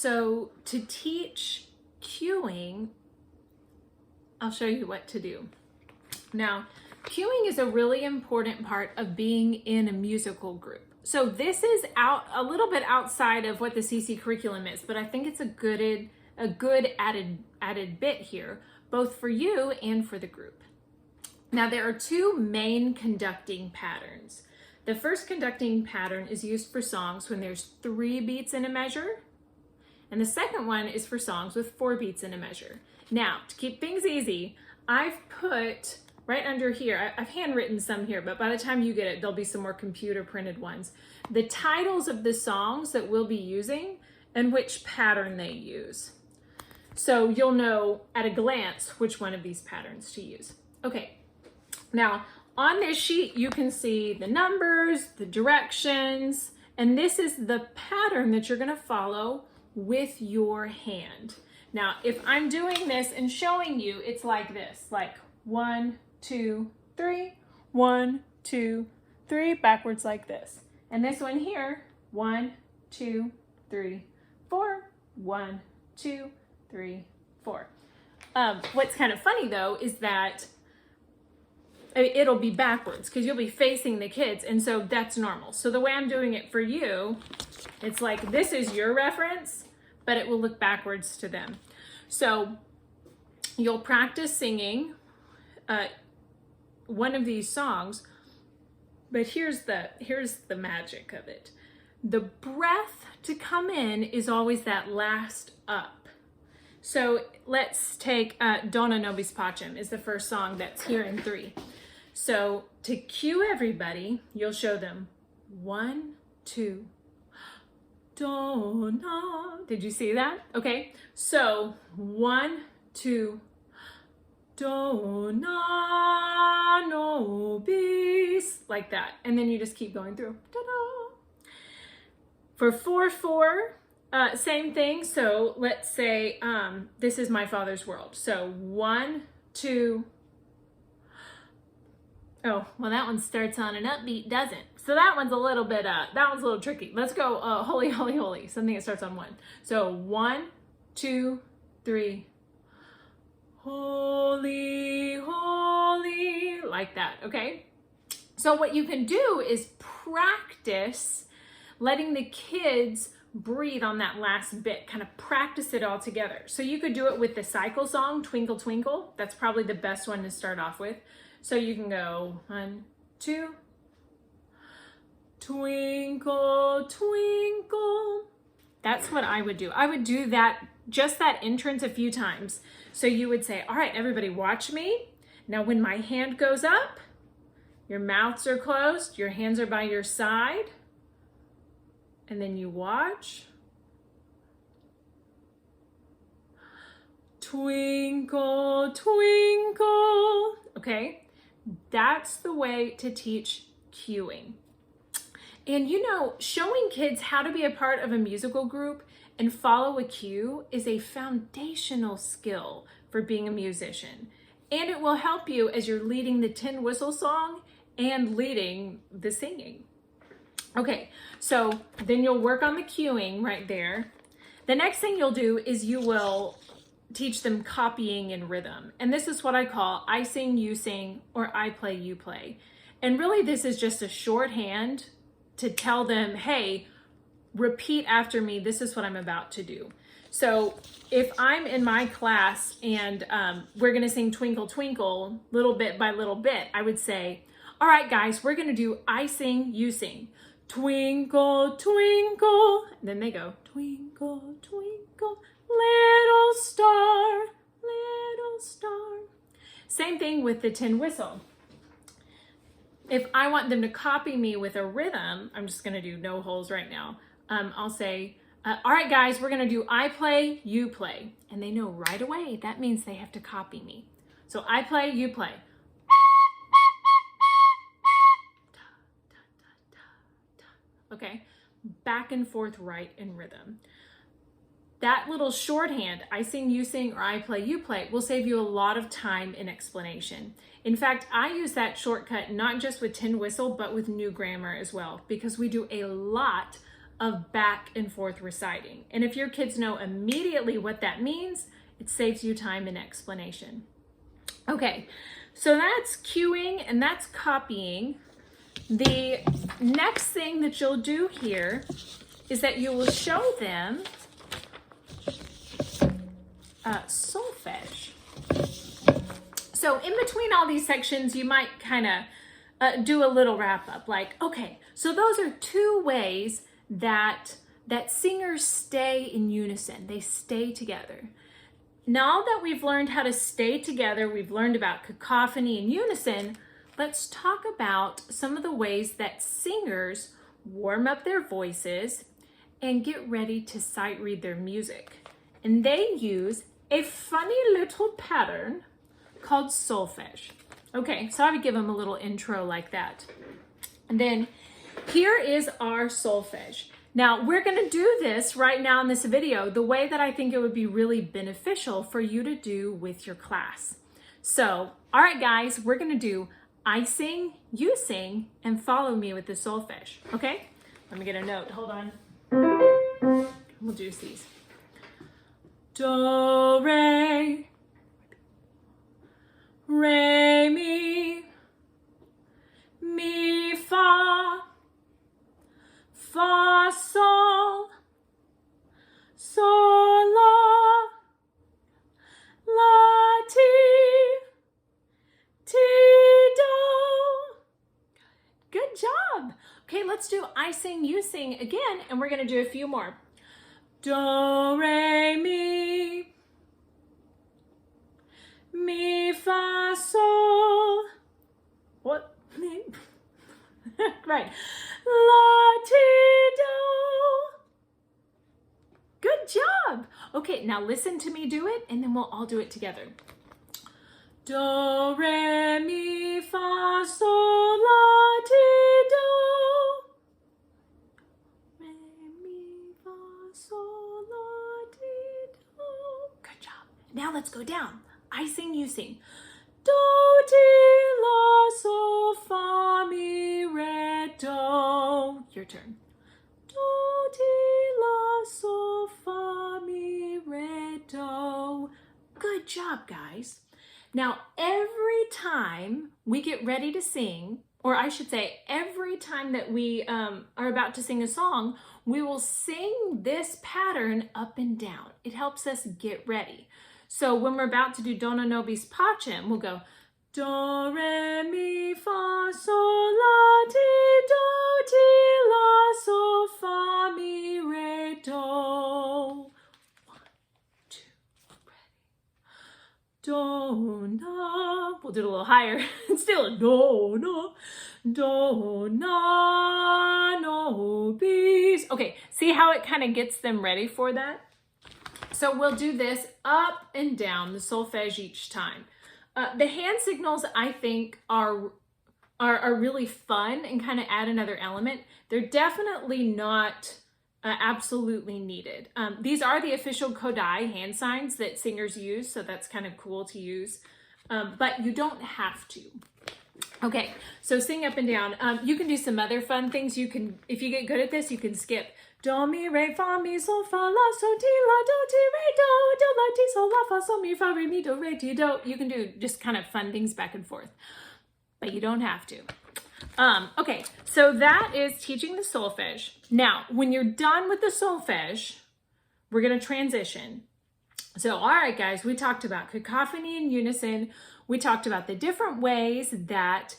So to teach cueing, I'll show you what to do. Now, cueing is a really important part of being in a musical group. So this is a little bit outside of what the CC curriculum is, but I think it's a good added bit here, both for you and for the group. Now, there are two main conducting patterns. The first conducting pattern is used for songs when there's 3 beats in a measure, and the second one is for songs with 4 beats in a measure. Now, to keep things easy, I've put right under here, I've handwritten some here, but by the time you get it, there'll be some more computer printed ones. The titles of the songs that we'll be using and which pattern they use. So you'll know at a glance which one of these patterns to use. Okay, now on this sheet, you can see the numbers, the directions, and this is the pattern that you're gonna follow with your hand. Now, if I'm doing this and showing you, it's like this, like 1, 2, 3, 1, 2, 3, backwards like this. And this one here, 1, 2, 3, 4, 1, 2, 3, 4. What's kind of funny though is that it'll be backwards because you'll be facing the kids, and so that's normal. So the way I'm doing it for you, it's like this is your reference, but it will look backwards to them. So you'll practice singing one of these songs, but here's the magic of it. The breath to come in is always that last up. So let's take Dona Nobis Pacem is the first song that's here in 3. So to cue everybody, you'll show them 1, 2, Dona. Did you see that? Okay, so 1, 2, Dona Nobis, like that. And then you just keep going through. Ta-da. For 4/4, same thing. So let's say this is My Father's World. So 1, 2. Oh, well, that one starts on an upbeat, doesn't. So that one's a little bit, that one's a little tricky. Let's go Holy, Holy, Holy, something that starts on 1. So 1, 2, 3. Holy, holy, like that, okay? So what you can do is practice letting the kids breathe on that last bit, kind of practice it all together. So you could do it with the cycle song, Twinkle, Twinkle. That's probably the best one to start off with. So you can go 1, 2, twinkle, twinkle. That's what I would do. I would do that, just that entrance a few times. So you would say, all right, everybody watch me. Now when my hand goes up, your mouths are closed, your hands are by your side, and then you watch. Twinkle, twinkle. Okay, that's the way to teach cueing. And you know, showing kids how to be a part of a musical group and follow a cue is a foundational skill for being a musician. And it will help you as you're leading the tin whistle song and leading the singing. Okay, so then you'll work on the cueing right there. The next thing you'll do is you will teach them copying in rhythm. And this is what I call I sing, you sing, or I play, you play. And really this is just a shorthand to tell them, hey, repeat after me, this is what I'm about to do. So if I'm in my class and we're gonna sing Twinkle, Twinkle, little bit by little bit, I would say, all right guys, we're gonna do I sing, you sing. Twinkle, twinkle, and then they go, twinkle, twinkle, little star, little star. Same thing with the tin whistle. If I want them to copy me with a rhythm, I'm just gonna do no holes right now. I'll say, all right guys, we're gonna do I play, you play. And they know right away, that means they have to copy me. So I play, you play. Okay, back and forth right in rhythm. That little shorthand, I sing, you sing, or I play, you play, will save you a lot of time in explanation. In fact, I use that shortcut not just with tin whistle, but with new grammar as well, because we do a lot of back and forth reciting. And if your kids know immediately what that means, it saves you time and explanation. Okay, so that's cueing and that's copying. The next thing that you'll do here is that you will show them solfege. So in between all these sections, you might kind of do a little wrap up, like, okay, so those are two ways that singers stay in unison. They stay together. Now that we've learned how to stay together, we've learned about cacophony and unison, let's talk about some of the ways that singers warm up their voices and get ready to sight read their music. And they use a funny little pattern called solfege. Okay, so I would give them a little intro like that. And then here is our solfege. Now we're gonna do this right now in this video the way that I think it would be really beneficial for you to do with your class. So, all right guys, we're gonna do I sing, you sing, and follow me with the solfege, okay? Let me get a note, hold on. We'll do these. Do, re, re, mi, fa, fa, sol, sol, la, la, ti, do. Good job. Okay, let's do I sing, you sing again, and we're gonna do a few more. Do, re, mi, fa, sol. What? Right. La, ti, do. Good job. Okay, now listen to me do it, and then we'll all do it together. Do, re, mi, fa, sol, la, ti, do. Re, mi, fa, sol, la, ti, do. Good job. Now let's go down. I sing, you sing. Do, ti, la, sol, fa, mi, re, do. Your turn. Do, ti, la, sol, fa, mi, re, do. Good job, guys. Now, every time we get ready to sing, or I should say, every time that we are about to sing a song, we will sing this pattern up and down. It helps us get ready. So when we're about to do Dona Nobis Pacem, we'll go Do, re, mi, fa, sol, la, ti, do, ti, la, sol, fa, mi, re, do. 1, 2, ready. Do, na. We'll do it a little higher. It's still a do, na. Do, na, no, bis. Okay, see how it kind of gets them ready for that? So we'll do this up and down the solfege each time. The hand signals, I think, are really fun and kind of add another element. They're definitely not absolutely needed. These are the official Kodai hand signs that singers use, so that's kind of cool to use, but you don't have to. Okay, so sing up and down. You can do some other fun things. You can, if you get good at this, you can skip. Do, mi, re, fa, mi, sol, fa, la, so, ti, la, do, ti, re, do, la, ti, sol, la, fa, sol, mi, fa, re, mi, do, re, ti, do. You can do just kind of fun things back and forth, but you don't have to. Okay, so that is teaching the solfege. Now, when you're done with the solfege, we're gonna transition. So, all right, guys, we talked about cacophony and unison. We talked about the different ways that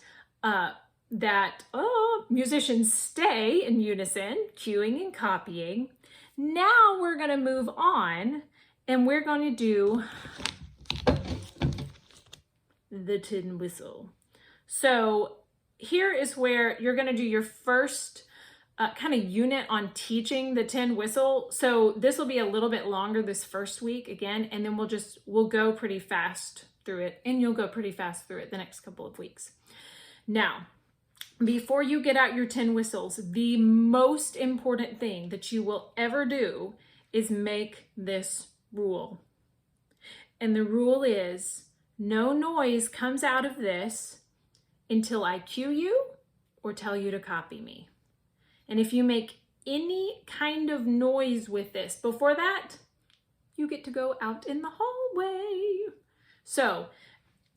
musicians stay in unison, cueing and copying. Now we're going to move on and we're going to do the tin whistle. So here is where you're going to do your first kind of unit on teaching the tin whistle. So this will be a little bit longer this first week again, and then we'll go pretty fast through it, and you'll go pretty fast through it the next couple of weeks. Now, before you get out your tin whistles, the most important thing that you will ever do is make this rule. And the rule is no noise comes out of this until I cue you or tell you to copy me. And if you make any kind of noise with this. Before that, you get to go out in the hallway. So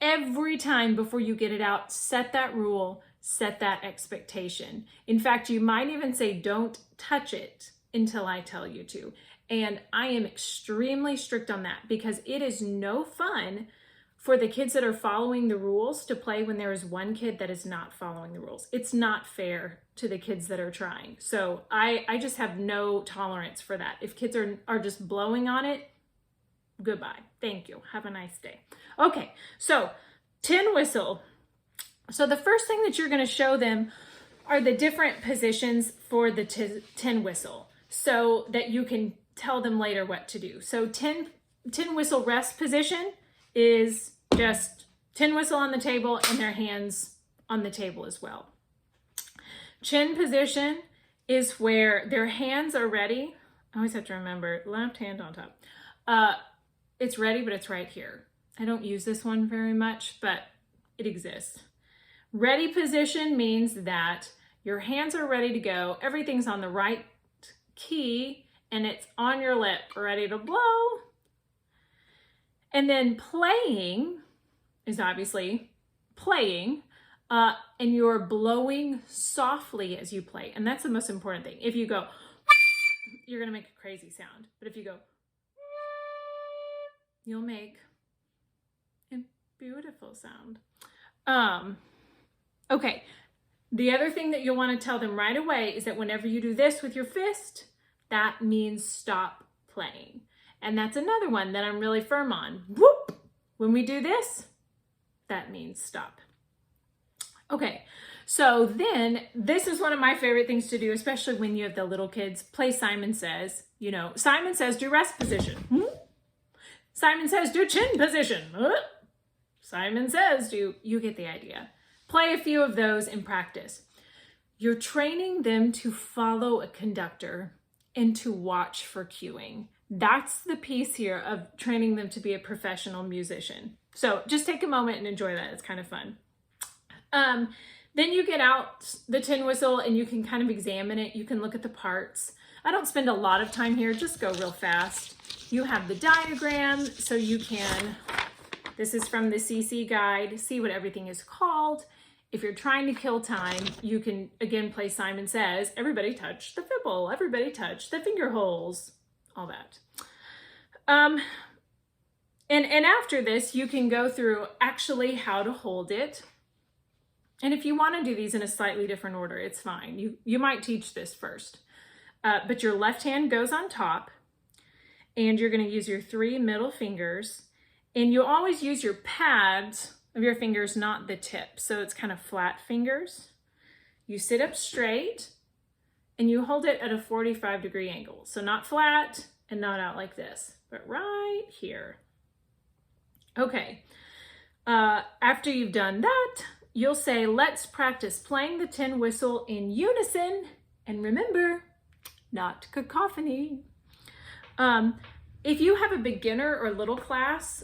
every time before you get it out, set that rule, set that expectation. In fact, you might even say, don't touch it until I tell you to. And I am extremely strict on that because it is no fun for the kids that are following the rules to play when there is one kid that is not following the rules. It's not fair to the kids that are trying. So I just have no tolerance for that. If kids are just blowing on it, goodbye. Thank you. Have a nice day. Okay, so tin whistle. So the first thing that you're going to show them are the different positions for the tin whistle so that you can tell them later what to do. So tin whistle rest position is just tin whistle on the table and their hands on the table as well. Chin position is where their hands are ready. I always have to remember, left hand on top. It's ready, but it's right here. I don't use this one very much, but it exists. Ready position means that your hands are ready to go. Everything's on the right key and it's on your lip, ready to blow. And then playing is obviously playing, and you're blowing softly as you play. And that's the most important thing. If you go, you're gonna make a crazy sound. But if you go, you'll make a beautiful sound. Okay, the other thing that you'll want to tell them right away is that whenever you do this with your fist, that means stop playing. And that's another one that I'm really firm on. Whoop! When we do this, that means stop. Okay, so then this is one of my favorite things to do, especially when you have the little kids. Play Simon Says. You know, Simon Says do rest position. Simon Says do chin position. Simon Says do, you get the idea. Play a few of those in practice. You're training them to follow a conductor and to watch for cueing. That's the piece here of training them to be a professional musician. So just take a moment and enjoy that. It's kind of fun. Then you get out the tin whistle and you can kind of examine it. You can look at the parts. I don't spend a lot of time here, just go real fast. You have the diagram so you can, this is from the CC guide, see what everything is called. If you're trying to kill time, you can again play Simon Says, everybody touch the fibble, everybody touch the finger holes, all that. And after this, you can go through actually how to hold it. And if you want to do these in a slightly different order, it's fine. You might teach this first. But your left hand goes on top, and you're going to use your 3 middle fingers. And you always use your pads of your fingers, not the tip. So it's kind of flat fingers. You sit up straight, and you hold it at a 45-degree angle. So not flat and not out like this, but right here. Okay. After you've done that, you'll say, let's practice playing the tin whistle in unison. And remember, not cacophony. If you have a beginner or little class,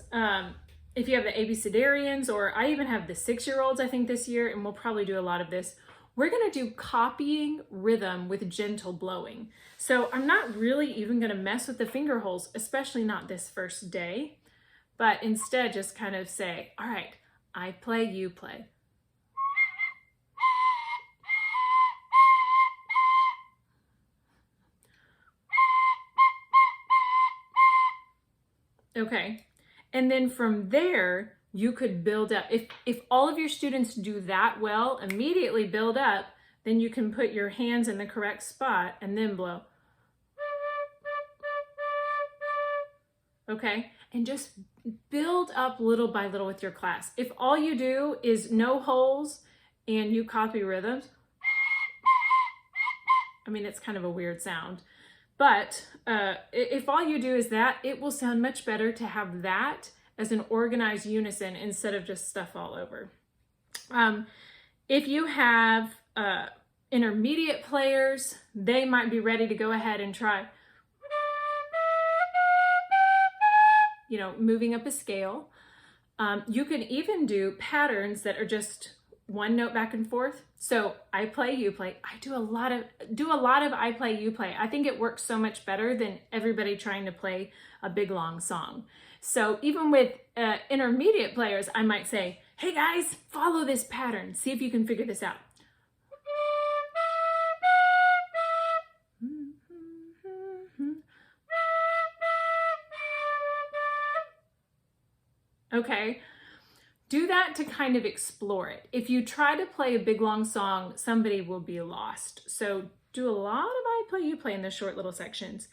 if you have the ABCDarians, or I even have the 6-year-olds, I think this year, and we'll probably do a lot of this, we're gonna do copying rhythm with gentle blowing. So I'm not really even gonna mess with the finger holes, especially not this first day, but instead just kind of say, all right, I play, you play. Okay, and then from there, you could build up. If all of your students do that well, immediately build up, then you can put your hands in the correct spot and then blow. Okay, and just build up little by little with your class. If all you do is no holes and you copy rhythms, I mean, it's kind of a weird sound. But if all you do is that, it will sound much better to have that as an organized unison instead of just stuff all over. If you have intermediate players, they might be ready to go ahead and try, moving up a scale. You can even do patterns that are just one note back and forth. So I play, you play. I do a lot of I play, you play. I think it works so much better than everybody trying to play a big long song. So even with intermediate players, I might say, hey guys, follow this pattern. See if you can figure this out. Okay, do that to kind of explore it. If you try to play a big long song, somebody will be lost. So do a lot of I play, you play in the short little sections.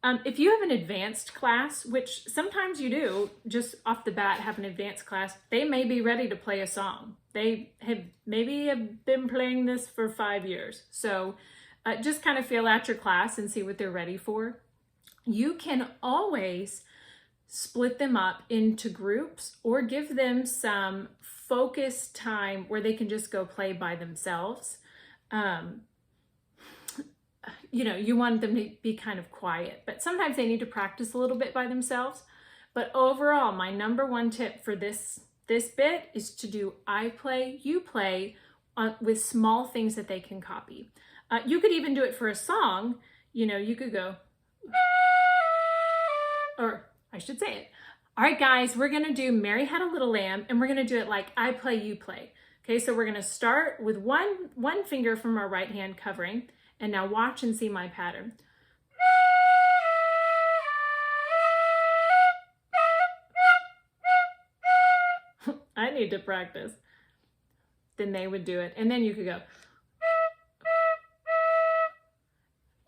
If you have an advanced class, which sometimes you do, just off the bat have an advanced class, they may be ready to play a song. They have been playing this for 5 years. So just kind of feel out your class and see what they're ready for. You can always split them up into groups or give them some focused time where they can just go play by themselves. You know, you want them to be kind of quiet, but sometimes they need to practice a little bit by themselves. But overall, my number one tip for this bit is to do I play, you play with small things that they can copy. You could even do it for a song. You know, you could go, or I should say it. All right, guys, we're gonna do Mary Had a Little Lamb, and we're gonna do it like I play, you play. Okay, so we're gonna start with one finger from our right hand covering, and now watch and see my pattern. I need to practice. Then they would do it, and then you could go.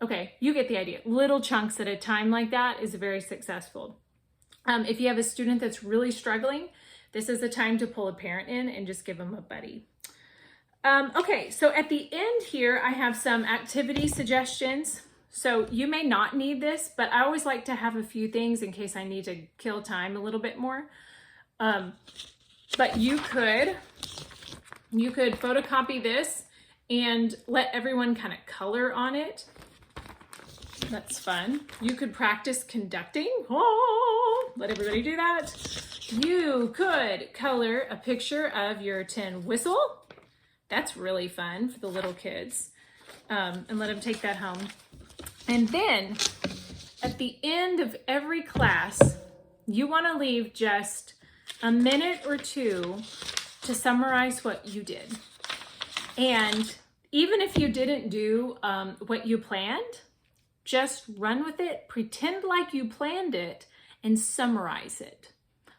Okay, you get the idea. Little chunks at a time like that is very successful. If you have a student that's really struggling, this is the time to pull a parent in and just give them a buddy. Okay, so at the end here, I have some activity suggestions. So you may not need this, but I always like to have a few things in case I need to kill time a little bit more. But you could photocopy this and let everyone kind of color on it. That's fun. You could practice conducting. Oh, let everybody do that. You could color a picture of your tin whistle. That's really fun for the little kids. And let them take that home. And then at the end of every class, you want to leave just a minute or two to summarize what you did. And even if you didn't do what you planned, just run with it, pretend like you planned it, and summarize it.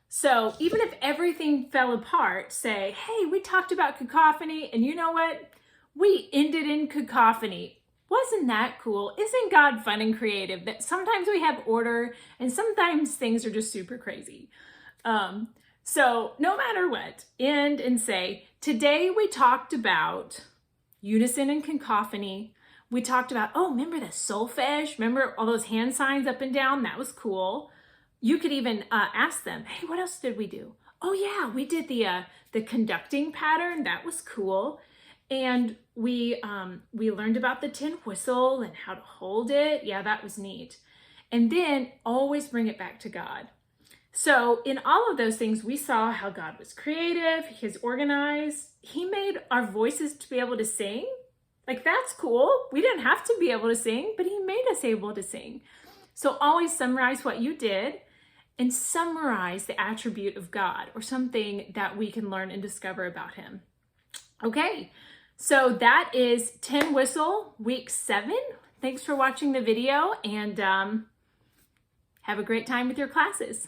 So even if everything fell apart, say, hey, we talked about cacophony, and you know what? We ended in cacophony. Wasn't that cool? Isn't God fun and creative? That sometimes we have order, and sometimes things are just super crazy. So no matter what, end and say, today we talked about unison and cacophony. We talked about, oh, remember the solfege? Remember all those hand signs up and down? That was cool. You could even ask them, hey, what else did we do? Oh yeah, we did the conducting pattern. That was cool. And we learned about the tin whistle and how to hold it. Yeah, that was neat. And then always bring it back to God. So in all of those things, we saw how God was creative, He's organized. He made our voices to be able to sing. Like, that's cool. We didn't have to be able to sing, but He made us able to sing. So always summarize what you did and summarize the attribute of God or something that we can learn and discover about Him. Okay, so that is Tin Whistle, week 7. Thanks for watching the video, and have a great time with your classes.